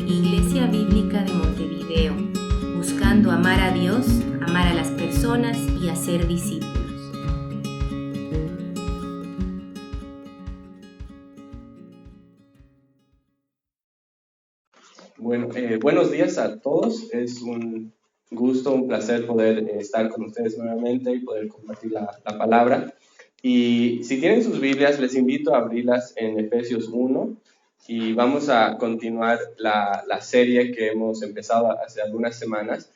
Iglesia Bíblica de Montevideo, buscando amar a Dios, amar a las personas y hacer discípulos. Bueno, buenos días a todos. Es un gusto, un placer poder estar con ustedes nuevamente y poder compartir la palabra. Y si tienen sus Biblias, les invito a abrirlas en Efesios 1 y vamos a continuar la serie que hemos empezado hace algunas semanas.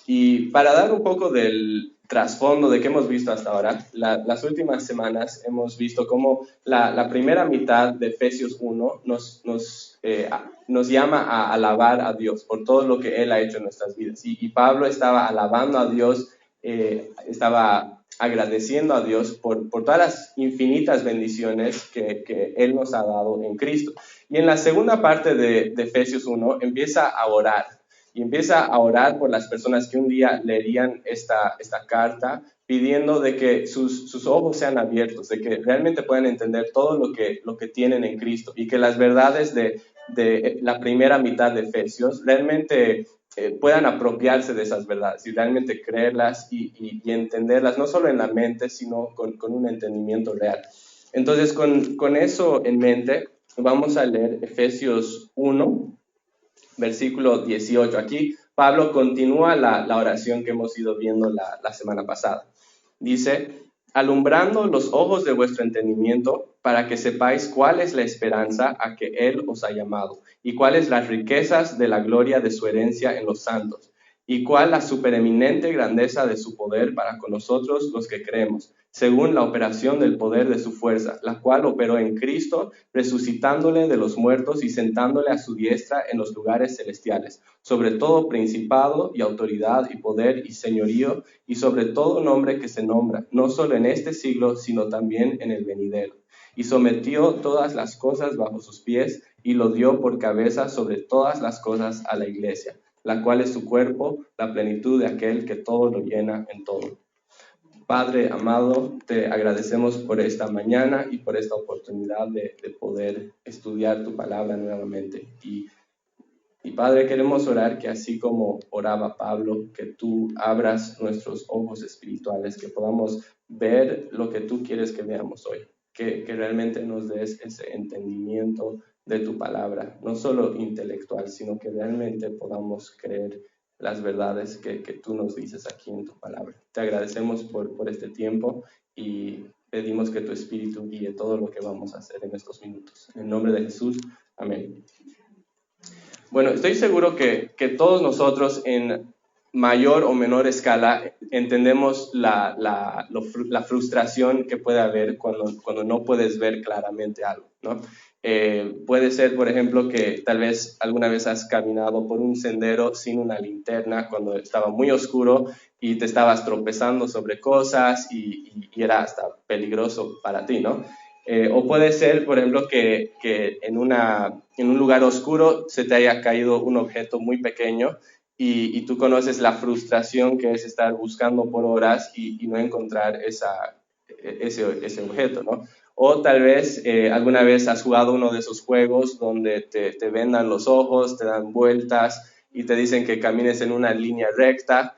Y para dar un poco del trasfondo de qué hemos visto hasta ahora, las últimas semanas hemos visto cómo la primera mitad de Efesios 1 nos llama a alabar a Dios por todo lo que Él ha hecho en nuestras vidas. Y Pablo estaba alabando a Dios, estaba agradeciendo a Dios por todas las infinitas bendiciones que Él nos ha dado en Cristo. Y en la segunda parte de Efesios 1 empieza a orar. Y empieza a orar por las personas que un día leerían esta carta, pidiendo de que sus ojos sean abiertos, de que realmente puedan entender todo lo que tienen en Cristo y que las verdades de la primera mitad de Efesios realmente puedan apropiarse de esas verdades y realmente creerlas y entenderlas, no solo en la mente, sino con un entendimiento real. Entonces, con eso en mente, vamos a leer Efesios 1, versículo 18. Aquí Pablo continúa la oración que hemos ido viendo la semana pasada. Dice: alumbrando los ojos de vuestro entendimiento, para que sepáis cuál es la esperanza a que Él os ha llamado, y cuáles las riquezas de la gloria de su herencia en los santos, y cuál la supereminente grandeza de su poder para con nosotros los que creemos, según la operación del poder de su fuerza, la cual operó en Cristo, resucitándole de los muertos y sentándole a su diestra en los lugares celestiales, sobre todo principado y autoridad y poder y señorío, y sobre todo nombre que se nombra, no solo en este siglo, sino también en el venidero. Y sometió todas las cosas bajo sus pies, y lo dio por cabeza sobre todas las cosas a la iglesia, la cual es su cuerpo, la plenitud de aquel que todo lo llena en todo. Padre amado, te agradecemos por esta mañana y por esta oportunidad de poder estudiar tu palabra nuevamente. Y Padre, queremos orar que así como oraba Pablo, que tú abras nuestros ojos espirituales, que podamos ver lo que tú quieres que veamos hoy, que realmente nos des ese entendimiento de tu palabra, no solo intelectual, sino que realmente podamos creer las verdades que tú nos dices aquí en tu palabra. Te agradecemos por este tiempo y pedimos que tu Espíritu guíe todo lo que vamos a hacer en estos minutos. En el nombre de Jesús, amén. Bueno, estoy seguro que todos nosotros en mayor o menor escala entendemos la frustración que puede haber cuando no puedes ver claramente algo, ¿no? Puede ser, por ejemplo, que tal vez alguna vez has caminado por un sendero sin una linterna cuando estaba muy oscuro y te estabas tropezando sobre cosas y era hasta peligroso para ti, ¿no? O puede ser, por ejemplo, que en un lugar oscuro se te haya caído un objeto muy pequeño y tú conoces la frustración que es estar buscando por horas y no encontrar ese objeto, ¿no? O tal vez alguna vez has jugado uno de esos juegos donde te vendan los ojos, te dan vueltas y te dicen que camines en una línea recta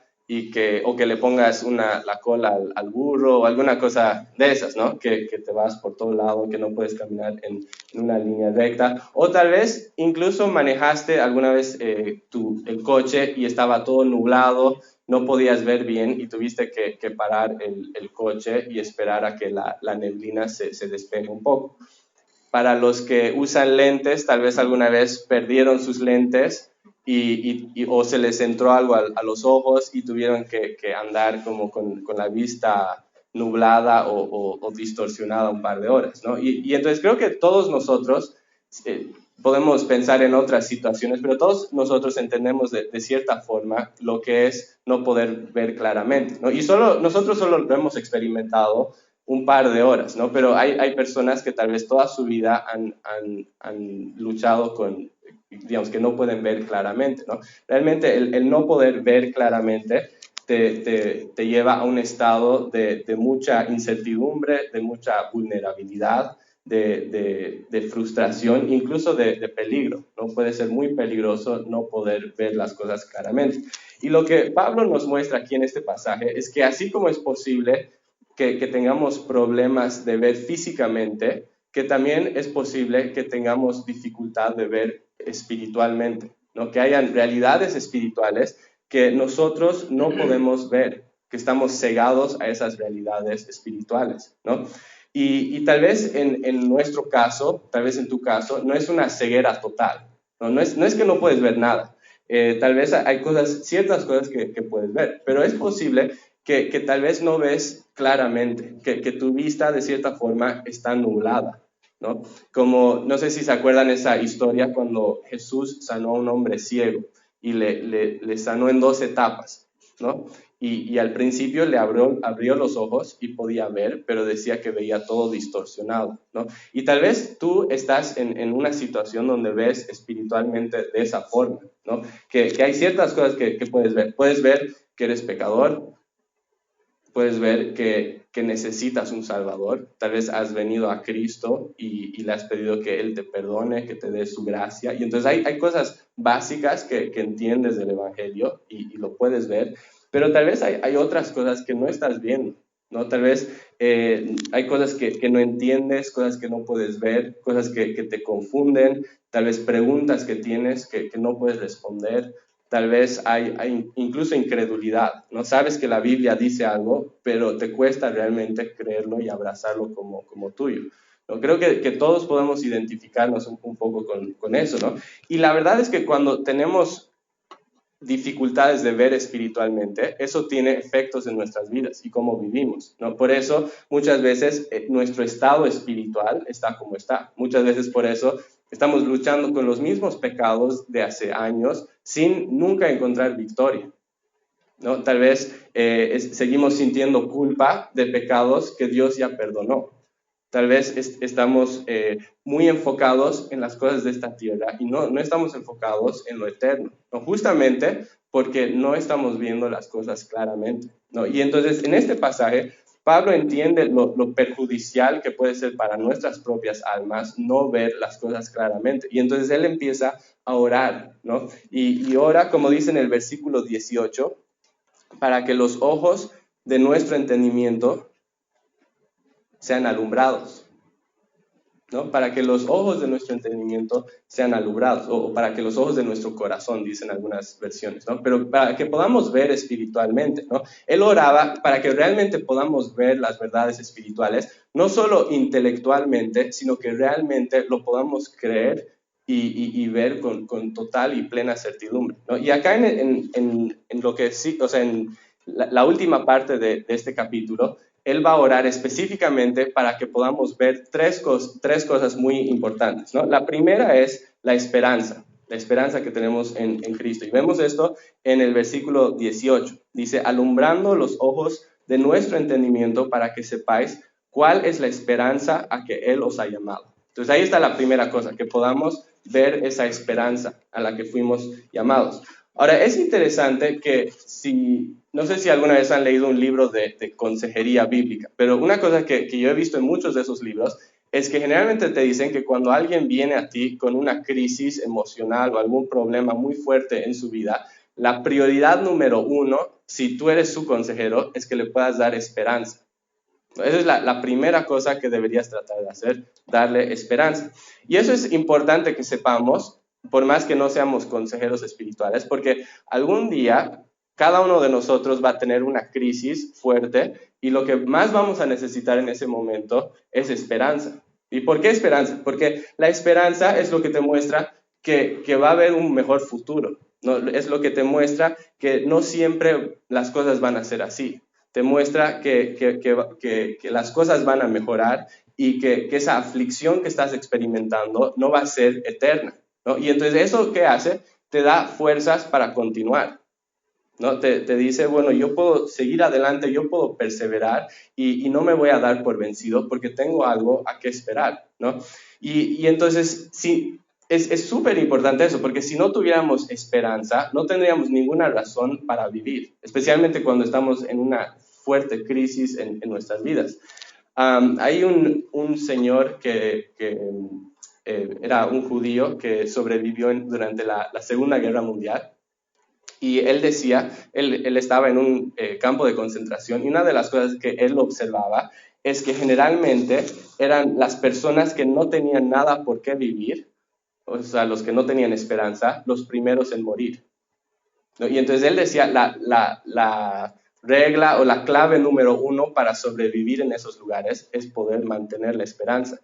o que le pongas la cola al burro o alguna cosa de esas, ¿no? Que te vas por todo lado, que no puedes caminar en una línea recta. O tal vez incluso manejaste alguna vez el coche y estaba todo nublado, no podías ver bien y tuviste que parar el coche y esperar a que la neblina se despeje un poco. Para los que usan lentes, tal vez alguna vez perdieron sus lentes o se les entró algo a los ojos y tuvieron que andar como con la vista nublada o distorsionada un par de horas, ¿no? Y entonces creo que todos nosotros podemos pensar en otras situaciones, pero todos nosotros entendemos de cierta forma lo que es no poder ver claramente, ¿no? Y nosotros solo lo hemos experimentado un par de horas, ¿no? Pero hay personas que tal vez toda su vida han luchado con, digamos, que no pueden ver claramente, ¿no? Realmente el no poder ver claramente te lleva a un estado de mucha incertidumbre, de mucha vulnerabilidad, de frustración, incluso de peligro, ¿no? Puede ser muy peligroso no poder ver las cosas claramente. Y lo que Pablo nos muestra aquí en este pasaje es que así como es posible que tengamos problemas de ver físicamente, que también es posible que tengamos dificultad de ver espiritualmente, ¿no? Que hayan realidades espirituales que nosotros no podemos ver, que estamos cegados a esas realidades espirituales, ¿no? Y tal vez en nuestro caso, tal vez en tu caso, no es una ceguera total, ¿no? No es que no puedes ver nada. Tal vez hay ciertas cosas que puedes ver, pero es posible que tal vez no ves claramente, que tu vista de cierta forma está nublada, ¿no? Como, no sé si se acuerdan esa historia cuando Jesús sanó a un hombre ciego y le sanó en 2 etapas, ¿no? Y al principio le abrió los ojos y podía ver, pero decía que veía todo distorsionado, ¿no? Y tal vez tú estás en una situación donde ves espiritualmente de esa forma, ¿no? Que hay ciertas cosas que puedes ver. Puedes ver que eres pecador, puedes ver que necesitas un Salvador. Tal vez has venido a Cristo y le has pedido que Él te perdone, que te dé su gracia. Y entonces hay cosas básicas que entiendes del Evangelio y lo puedes ver, pero tal vez hay otras cosas que no estás viendo, ¿no? Tal vez hay cosas que no entiendes, cosas que no puedes ver, cosas que te confunden, tal vez preguntas que tienes que no puedes responder. Tal vez hay incluso incredulidad, ¿no? Sabes que la Biblia dice algo, pero te cuesta realmente creerlo y abrazarlo como tuyo, ¿no? Creo que todos podemos identificarnos un poco con eso, ¿no? Y la verdad es que cuando tenemos dificultades de ver espiritualmente, eso tiene efectos en nuestras vidas y cómo vivimos, ¿no? Por eso muchas veces nuestro estado espiritual está como está. Muchas veces por eso estamos luchando con los mismos pecados de hace años sin nunca encontrar victoria, ¿no? Tal vez seguimos sintiendo culpa de pecados que Dios ya perdonó. Tal vez estamos muy enfocados en las cosas de esta tierra y no estamos enfocados en lo eterno, ¿no? Justamente porque no estamos viendo las cosas claramente, ¿no? Y entonces en este pasaje Pablo entiende lo perjudicial que puede ser para nuestras propias almas no ver las cosas claramente. Y entonces él empieza a orar, ¿no? Y ora, como dice en el versículo 18, para que los ojos de nuestro entendimiento sean alumbrados, ¿no? Para que los ojos de nuestro entendimiento sean alumbrados, o para que los ojos de nuestro corazón, dicen algunas versiones, ¿no? Pero para que podamos ver espiritualmente, ¿no? Él oraba para que realmente podamos ver las verdades espirituales, no solo intelectualmente, sino que realmente lo podamos creer y ver con total y plena certidumbre, ¿no? Y acá en lo que sí, o sea, en la última parte de este capítulo, él va a orar específicamente para que podamos ver tres cosas muy importantes, ¿no? La primera es la esperanza que tenemos en Cristo. Y vemos esto en el versículo 18. Dice, alumbrando los ojos de nuestro entendimiento para que sepáis cuál es la esperanza a que Él os ha llamado. Entonces ahí está la primera cosa, que podamos ver esa esperanza a la que fuimos llamados. Ahora, es interesante que no sé si alguna vez han leído un libro de consejería bíblica, pero una cosa que yo he visto en muchos de esos libros es que generalmente te dicen que cuando alguien viene a ti con una crisis emocional o algún problema muy fuerte en su vida, la prioridad número 1, si tú eres su consejero, es que le puedas dar esperanza. Esa es la primera cosa que deberías tratar de hacer, darle esperanza. Y eso es importante que sepamos, por más que no seamos consejeros espirituales, porque algún día cada uno de nosotros va a tener una crisis fuerte y lo que más vamos a necesitar en ese momento es esperanza. ¿Y por qué esperanza? Porque la esperanza es lo que te muestra que va a haber un mejor futuro, ¿no? Es lo que te muestra que no siempre las cosas van a ser así. Te muestra que las cosas van a mejorar y que esa aflicción que estás experimentando no va a ser eterna, ¿no? Y entonces eso, ¿qué hace? Te da fuerzas para continuar, ¿no? Te dice, bueno, yo puedo seguir adelante, yo puedo perseverar y no me voy a dar por vencido porque tengo algo a qué esperar, ¿no? Y entonces, sí, es súper importante eso, porque si no tuviéramos esperanza, no tendríamos ninguna razón para vivir, especialmente cuando estamos en una fuerte crisis en nuestras vidas. Hay un señor que era un judío que sobrevivió durante la Segunda Guerra Mundial. Y él decía, él estaba en un campo de concentración y una de las cosas que él observaba es que generalmente eran las personas que no tenían nada por qué vivir, o sea, los que no tenían esperanza, los primeros en morir, ¿no? Y entonces él decía, la regla o la clave número uno para sobrevivir en esos lugares es poder mantener la esperanza.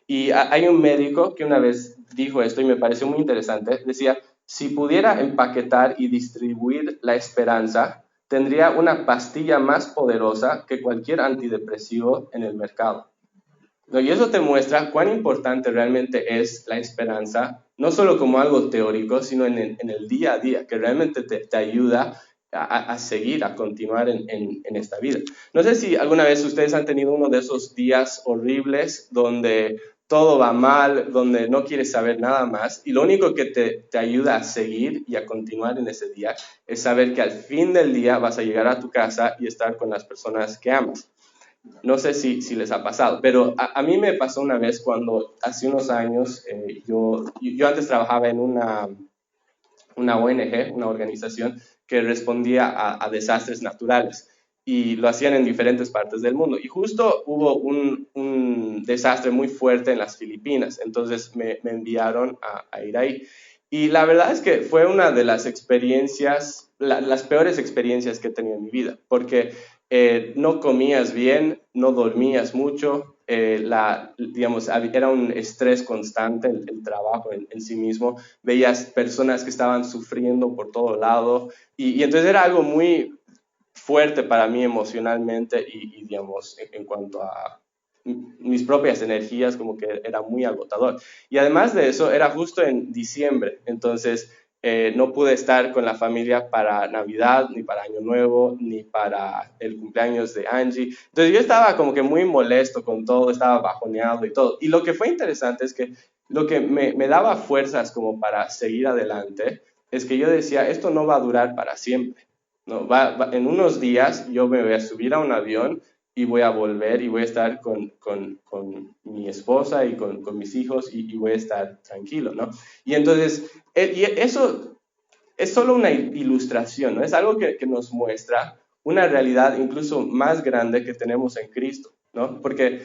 Y hay un médico que una vez dijo esto y me pareció muy interesante, decía, si pudiera empaquetar y distribuir la esperanza, tendría una pastilla más poderosa que cualquier antidepresivo en el mercado. ¿No? Y eso te muestra cuán importante realmente es la esperanza, no solo como algo teórico, sino en el día a día, que realmente te ayuda a seguir, a continuar en esta vida. No sé si alguna vez ustedes han tenido uno de esos días horribles donde todo va mal, donde no quieres saber nada más, y lo único que te ayuda a seguir y a continuar en ese día es saber que al fin del día vas a llegar a tu casa y estar con las personas que amas. No sé si les ha pasado, pero a mí me pasó una vez cuando hace unos años yo antes trabajaba en una ONG, una organización que respondía a desastres naturales y lo hacían en diferentes partes del mundo. Y justo hubo un desastre muy fuerte en las Filipinas, entonces me enviaron a ir ahí. Y la verdad es que fue una de las experiencias, las peores experiencias que he tenido en mi vida, porque no comías bien, no dormías mucho, digamos, era un estrés constante el trabajo en sí mismo, veías personas que estaban sufriendo por todo lado y entonces era algo muy fuerte para mí emocionalmente y digamos, en cuanto a mis propias energías, como que era muy agotador. Y además de eso, era justo en diciembre, entonces no pude estar con la familia para Navidad, ni para Año Nuevo, ni para el cumpleaños de Angie. Entonces yo estaba como que muy molesto con todo, estaba bajoneado y todo. Y lo que fue interesante es que lo que me daba fuerzas como para seguir adelante es que yo decía, esto no va a durar para siempre. No, en unos días yo me voy a subir a un avión y voy a volver y voy a estar con mi esposa y con mis hijos y voy a estar tranquilo, ¿no? Y entonces, y eso es solo una ilustración, ¿no? Es algo que nos muestra una realidad incluso más grande que tenemos en Cristo, ¿no? Porque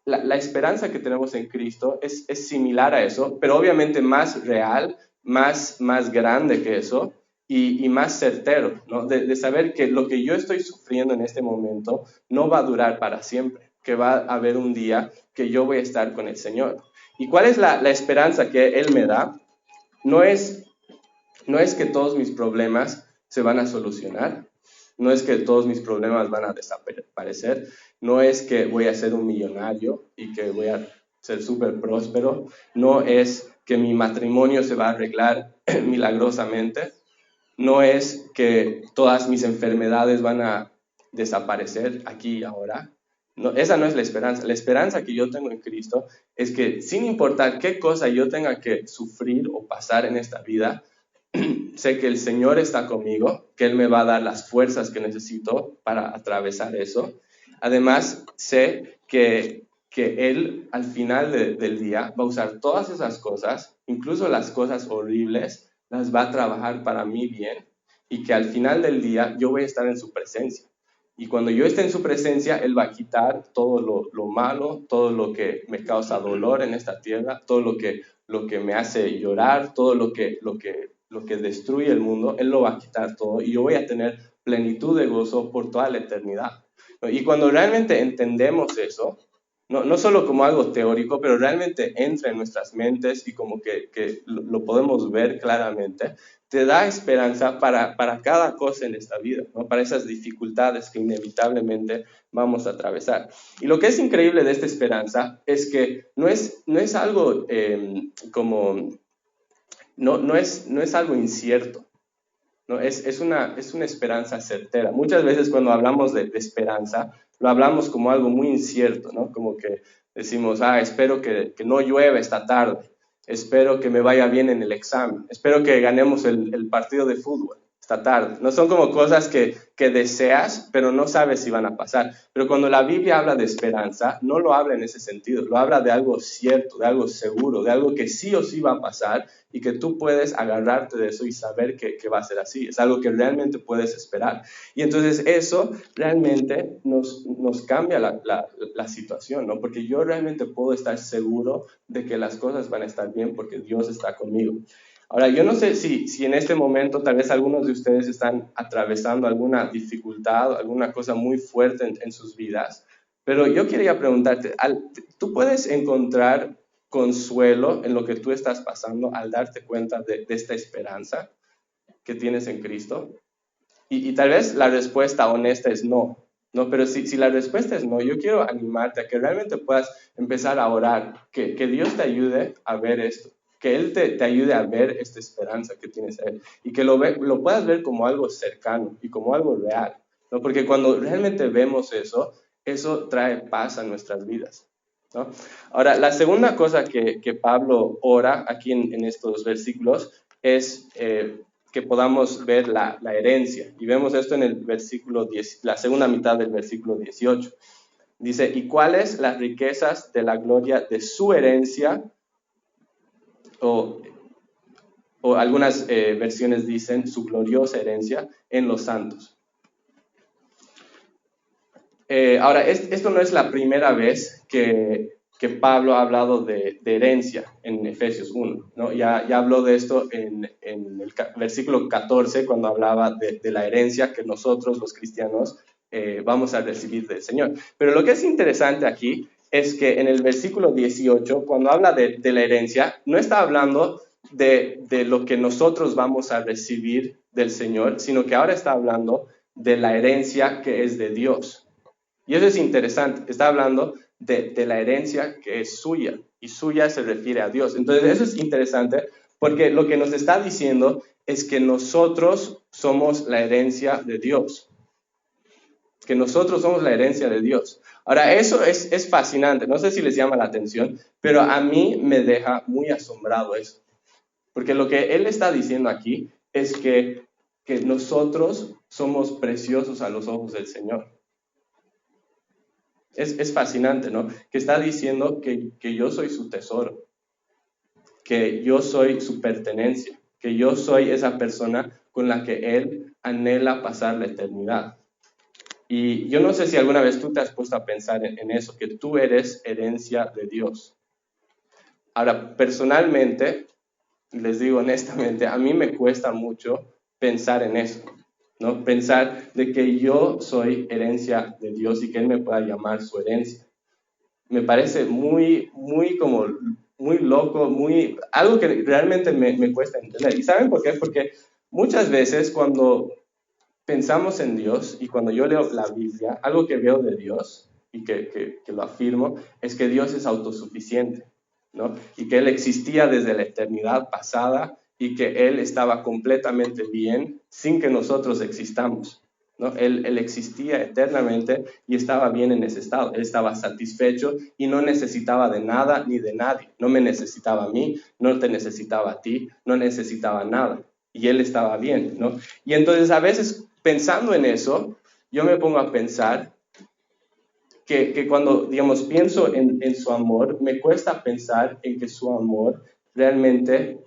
la esperanza que tenemos en Cristo es similar a eso, pero obviamente más real, más grande que eso y más certero, ¿no? De saber que lo que yo estoy sufriendo en este momento no va a durar para siempre, que va a haber un día que yo voy a estar con el Señor. ¿Y cuál es la esperanza que Él me da? No es que todos mis problemas se van a solucionar, no es que todos mis problemas van a desaparecer, no es que voy a ser un millonario y que voy a ser súper próspero, no es que mi matrimonio se va a arreglar milagrosamente, no es que todas mis enfermedades van a desaparecer aquí y ahora. No, esa no es la esperanza. La esperanza que yo tengo en Cristo es que sin importar qué cosa yo tenga que sufrir o pasar en esta vida, sé que el Señor está conmigo, que Él me va a dar las fuerzas que necesito para atravesar eso. Además, sé que Él al final del día va a usar todas esas cosas, incluso las cosas horribles, las va a trabajar para mí bien y que al final del día yo voy a estar en su presencia. Y cuando yo esté en su presencia, Él va a quitar todo lo malo, todo lo que me causa dolor en esta tierra, todo lo que me hace llorar, todo lo que destruye el mundo, Él lo va a quitar todo y yo voy a tener plenitud de gozo por toda la eternidad. Y cuando realmente entendemos eso, no solo como algo teórico, pero realmente entra en nuestras mentes y como que lo podemos ver claramente, te da esperanza para cada cosa en esta vida, ¿no? Para esas dificultades que inevitablemente vamos a atravesar. Y lo que es increíble de esta esperanza es que no es algo no es algo incierto, ¿no? Es una esperanza certera. Muchas veces cuando hablamos de esperanza, lo hablamos como algo muy incierto, ¿no? Como que decimos, espero que no llueva esta tarde, espero que me vaya bien en el examen, espero que ganemos el partido de fútbol. esta tarde. No son como cosas que deseas, pero no sabes si van a pasar. Pero cuando la Biblia habla de esperanza, no lo habla en ese sentido. Lo habla de algo cierto, de algo seguro, de algo que sí o sí va a pasar y que tú puedes agarrarte de eso y saber que va a ser así. Es algo que realmente puedes esperar. Y entonces eso realmente nos cambia la situación, ¿no? Porque yo realmente puedo estar seguro de que las cosas van a estar bien porque Dios está conmigo. Ahora, yo no sé si en este momento tal vez algunos de ustedes están atravesando alguna dificultad, alguna cosa muy fuerte en sus vidas, pero yo quería preguntarte, ¿tú puedes encontrar consuelo en lo que tú estás pasando al darte cuenta de esta esperanza que tienes en Cristo? Y tal vez la respuesta honesta es no. No, pero si la respuesta es no, yo quiero animarte a que realmente puedas empezar a orar, que Dios te ayude a ver esto, que Él te ayude a ver esta esperanza que tienes en Él y que lo puedas ver como algo cercano y como algo real, ¿no? Porque cuando realmente vemos eso, eso trae paz a nuestras vidas, ¿no? Ahora, la segunda cosa que Pablo ora aquí en estos versículos es que podamos ver la herencia. Y vemos esto en el versículo 10, la segunda mitad del versículo 18. Dice, ¿y cuáles las riquezas de la gloria de su herencia? O algunas versiones dicen su gloriosa herencia en los santos. Ahora, esto no es la primera vez que Pablo ha hablado de herencia en Efesios 1, ¿no? Ya habló de esto en el versículo 14, cuando hablaba de la herencia que nosotros, los cristianos, vamos a recibir del Señor. Pero lo que es interesante aquí es que en el versículo 18, cuando habla de la herencia, no está hablando de lo que nosotros vamos a recibir del Señor, sino que ahora está hablando de la herencia que es de Dios. Y eso es interesante, está hablando de la herencia que es suya, y suya se refiere a Dios. Entonces eso es interesante porque lo que nos está diciendo es que nosotros somos la herencia de Dios. Que nosotros somos la herencia de Dios. Ahora, eso es fascinante, no sé si les llama la atención, pero a mí me deja muy asombrado eso. Porque lo que él está diciendo aquí es que nosotros somos preciosos a los ojos del Señor. Es fascinante, ¿no? Que está diciendo que yo soy su tesoro, que yo soy su pertenencia, que yo soy esa persona con la que Él anhela pasar la eternidad. Y yo no sé si alguna vez tú te has puesto a pensar en eso, que tú eres herencia de Dios. Ahora, personalmente, les digo honestamente, a mí me cuesta mucho pensar en eso, ¿no? Pensar de que yo soy herencia de Dios y que Él me pueda llamar su herencia. Me parece muy loco, algo que realmente me cuesta entender. ¿Y saben por qué? Porque muchas veces cuando pensamos en Dios y cuando yo leo la Biblia, algo que veo de Dios y que lo afirmo, es que Dios es autosuficiente, ¿no? Y que Él existía desde la eternidad pasada y que Él estaba completamente bien sin que nosotros existamos, ¿no? Él existía eternamente y estaba bien en ese estado. Él estaba satisfecho y no necesitaba de nada ni de nadie. No me necesitaba a mí, no te necesitaba a ti, no necesitaba nada. Y Él estaba bien, ¿no? Y entonces a veces pensando en eso, yo me pongo a pensar que cuando, digamos, pienso en su amor, me cuesta pensar en que su amor realmente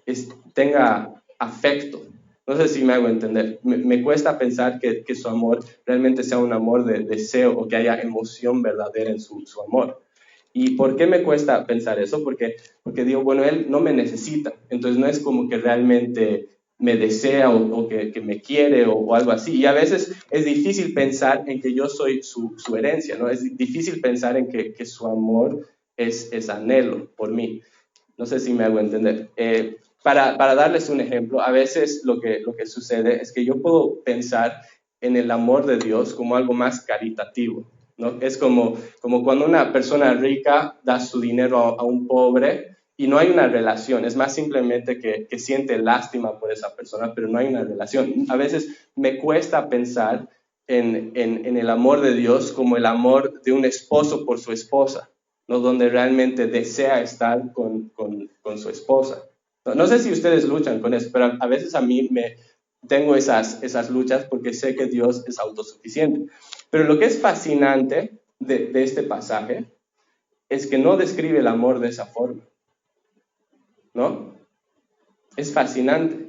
tenga afecto. No sé si me hago entender. Me cuesta pensar que su amor realmente sea un amor de deseo o que haya emoción verdadera en su amor. ¿Y por qué me cuesta pensar eso? Porque digo, bueno, Él no me necesita. Entonces no es como que realmente me desea o que me quiere o algo así. Y a veces es difícil pensar en que yo soy su herencia, ¿no? Es difícil pensar en que su amor es anhelo por mí. No sé si me hago entender. Para darles un ejemplo, a veces lo que sucede es que yo puedo pensar en el amor de Dios como algo más caritativo, ¿no? Es como cuando una persona rica da su dinero a un pobre y no hay una relación, es más simplemente que siente lástima por esa persona, pero no hay una relación. A veces me cuesta pensar en el amor de Dios como el amor de un esposo por su esposa, ¿no? Donde realmente desea estar con su esposa. No sé si ustedes luchan con eso, pero a veces a mí tengo esas luchas porque sé que Dios es autosuficiente. Pero lo que es fascinante de este pasaje es que no describe el amor de esa forma, ¿no? Es fascinante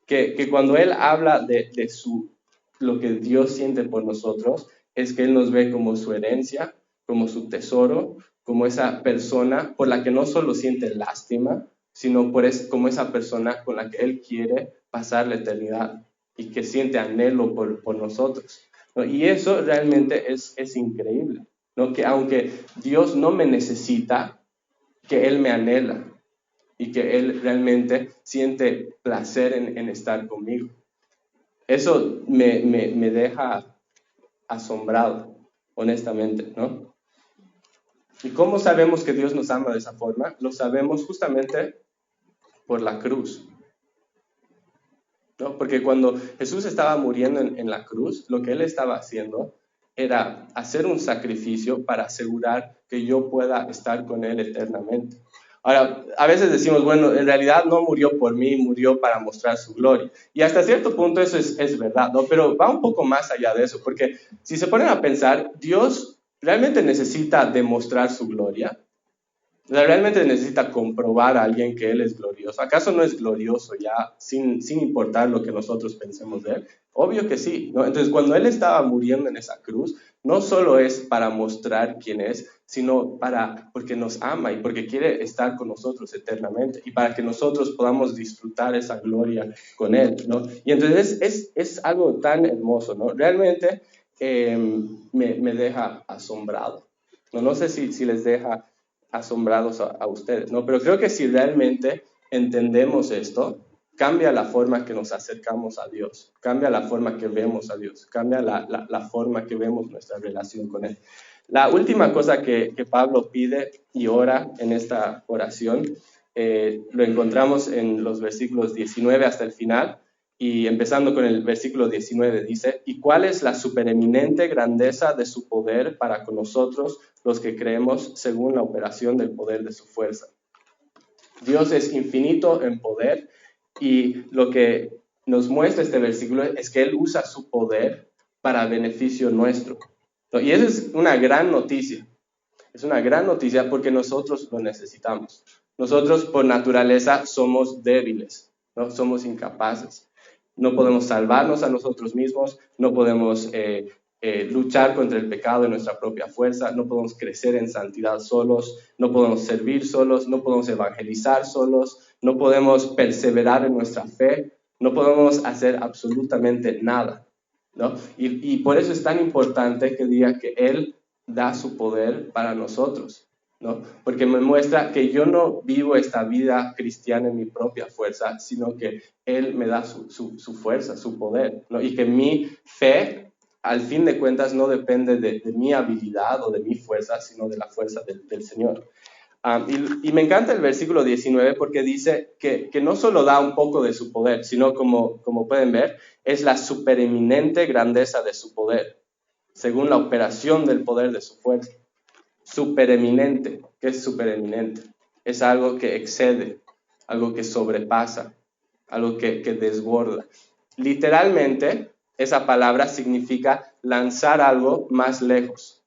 que cuando Él habla de lo que Dios siente por nosotros, es que Él nos ve como su herencia, como su tesoro, como esa persona por la que no solo siente lástima, sino como esa persona con la que Él quiere pasar la eternidad y que siente anhelo por nosotros, ¿no? Y eso realmente es increíble, ¿no? Que aunque Dios no me necesita, que Él me anhela y que Él realmente siente placer en estar conmigo. Eso me deja asombrado, honestamente, ¿no? ¿Y cómo sabemos que Dios nos ama de esa forma? Lo sabemos justamente por la cruz, ¿no? Porque cuando Jesús estaba muriendo en la cruz, lo que Él estaba haciendo era hacer un sacrificio para asegurar que yo pueda estar con Él eternamente. Ahora, a veces decimos, bueno, en realidad no murió por mí, murió para mostrar su gloria. Y hasta cierto punto eso es verdad, ¿no? Pero va un poco más allá de eso, porque si se ponen a pensar, Dios realmente necesita demostrar su gloria. O sea, realmente necesita comprobar a alguien que Él es glorioso. ¿Acaso no es glorioso ya sin importar lo que nosotros pensemos de Él? Obvio que sí, ¿no? Entonces, cuando Él estaba muriendo en esa cruz, no solo es para mostrar quién es, sino porque nos ama y porque quiere estar con nosotros eternamente y para que nosotros podamos disfrutar esa gloria con Él, ¿no? Y entonces es algo tan hermoso, ¿no? Realmente me deja asombrado. No sé si les deja asombrados a ustedes, ¿no? Pero creo que si realmente entendemos esto, cambia la forma que nos acercamos a Dios, cambia la forma que vemos a Dios, cambia la forma que vemos nuestra relación con Él. La última cosa que Pablo pide y ora en esta oración, lo encontramos en los versículos 19 hasta el final, y empezando con el versículo 19 dice, ¿y cuál es la supereminente grandeza de su poder para con nosotros los que creemos según la operación del poder de su fuerza? Dios es infinito en poder y lo que nos muestra este versículo es que Él usa su poder para beneficio nuestro. Y eso es una gran noticia. Es una gran noticia porque nosotros lo necesitamos. Nosotros por naturaleza somos débiles, ¿no? Somos incapaces. No podemos salvarnos a nosotros mismos, no podemos luchar contra el pecado en nuestra propia fuerza, no podemos crecer en santidad solos, no podemos servir solos, no podemos evangelizar solos, no podemos perseverar en nuestra fe, no podemos hacer absolutamente nada, ¿no? Y por eso es tan importante que diga que Él da su poder para nosotros, ¿no? Porque me muestra que yo no vivo esta vida cristiana en mi propia fuerza, sino que Él me da su fuerza, su poder, ¿no? Y que mi fe, al fin de cuentas, no depende de mi habilidad o de mi fuerza, sino de la fuerza del Señor. Y me encanta el versículo 19 porque dice que no solo da un poco de su poder, sino como pueden ver, es la supereminente grandeza de su poder, según la operación del poder de su fuerza. Supereminente. ¿Qué es supereminente? Es algo que excede, algo que sobrepasa, algo que desborda. Literalmente, esa palabra significa lanzar algo más lejos,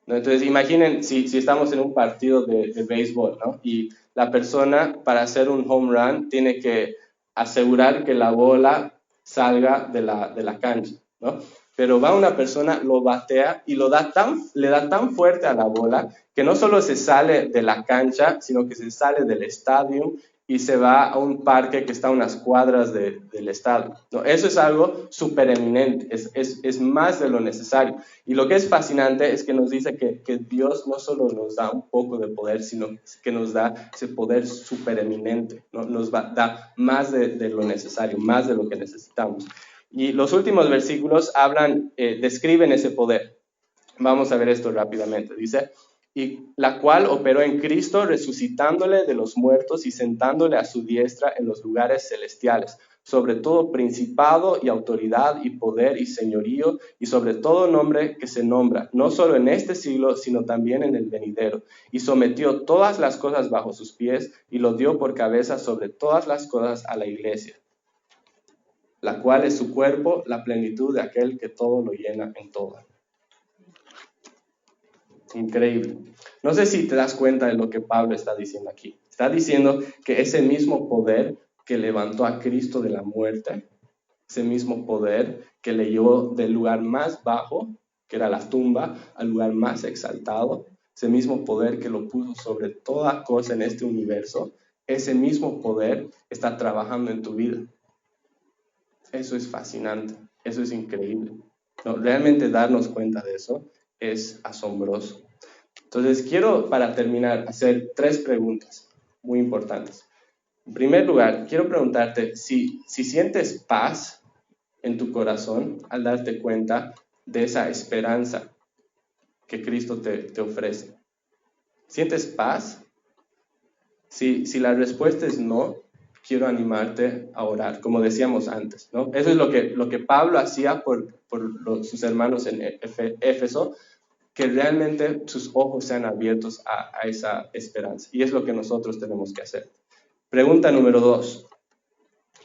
¿no? Entonces, imaginen si estamos en un partido de béisbol, ¿no? Y la persona, para hacer un home run, tiene que asegurar que la bola salga de la cancha, ¿no? Pero va una persona, lo batea y le da tan fuerte a la bola que no solo se sale de la cancha, sino que se sale del estadio y se va a un parque que está a unas cuadras del estadio, ¿no? Eso es algo supereminente, es más de lo necesario. Y lo que es fascinante es que nos dice que Dios no solo nos da un poco de poder, sino que nos da ese poder supereminente, ¿no? Nos da más de lo necesario, más de lo que necesitamos. Y los últimos versículos describen ese poder. Vamos a ver esto rápidamente. Dice, y la cual operó en Cristo, resucitándole de los muertos y sentándole a su diestra en los lugares celestiales, sobre todo principado y autoridad y poder y señorío, y sobre todo nombre que se nombra, no solo en este siglo, sino también en el venidero. Y sometió todas las cosas bajo sus pies, y lo dio por cabeza sobre todas las cosas a la iglesia. la cual es su cuerpo, la plenitud de aquel que todo lo llena en todo. Increíble. No sé si te das cuenta de lo que Pablo está diciendo aquí. Está diciendo que ese mismo poder que levantó a Cristo de la muerte, ese mismo poder que le llevó del lugar más bajo, que era la tumba, al lugar más exaltado, ese mismo poder que lo puso sobre toda cosa en este universo, ese mismo poder está trabajando en tu vida. Eso es fascinante, eso es increíble. No, realmente darnos cuenta de eso es asombroso. Entonces, quiero, para terminar, hacer 3 preguntas muy importantes. En primer lugar, quiero preguntarte si sientes paz en tu corazón al darte cuenta de esa esperanza que Cristo te ofrece. ¿Sientes paz? Si la respuesta es no, quiero animarte a orar, como decíamos antes, ¿no? Eso es lo que Pablo hacía por sus hermanos en Éfeso, que realmente sus ojos sean abiertos a esa esperanza. Y es lo que nosotros tenemos que hacer. Pregunta número 2.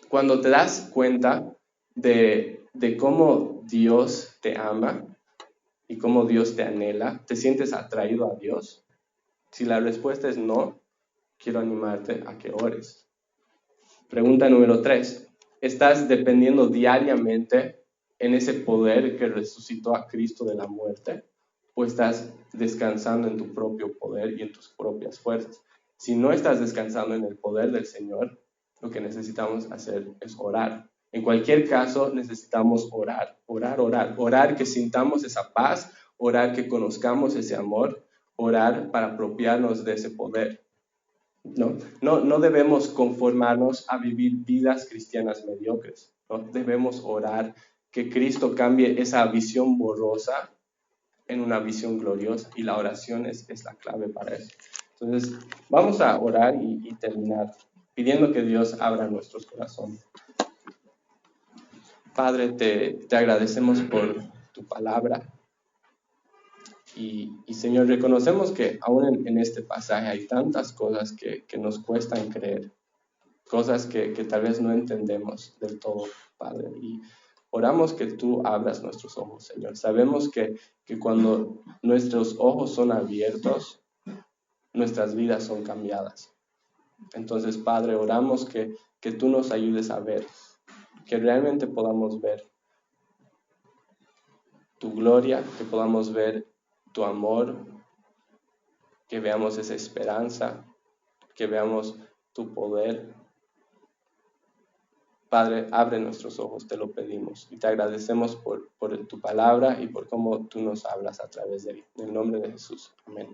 Cuando te das cuenta de cómo Dios te ama y cómo Dios te anhela, ¿te sientes atraído a Dios? Si la respuesta es no, quiero animarte a que ores. Pregunta número 3. ¿Estás dependiendo diariamente en ese poder que resucitó a Cristo de la muerte? ¿O estás descansando en tu propio poder y en tus propias fuerzas? Si no estás descansando en el poder del Señor, lo que necesitamos hacer es orar. En cualquier caso, necesitamos orar que sintamos esa paz, orar que conozcamos ese amor, orar para apropiarnos de ese poder. No debemos conformarnos a vivir vidas cristianas mediocres, ¿no? Debemos orar que Cristo cambie esa visión borrosa en una visión gloriosa, y la oración es la clave para eso. Entonces, vamos a orar y terminar pidiendo que Dios abra nuestros corazones. Padre, te agradecemos por tu palabra. Y Señor, reconocemos que aún en este pasaje hay tantas cosas que nos cuestan creer, cosas que tal vez no entendemos del todo, Padre. Y oramos que tú abras nuestros ojos, Señor. Sabemos que cuando nuestros ojos son abiertos, nuestras vidas son cambiadas. Entonces, Padre, oramos que tú nos ayudes a ver, que realmente podamos ver tu gloria, que podamos ver tu amor, que veamos esa esperanza, que veamos tu poder. Padre, abre nuestros ojos, te lo pedimos, y te agradecemos por tu palabra y por cómo tú nos hablas a través de ella. En el nombre de Jesús. Amén.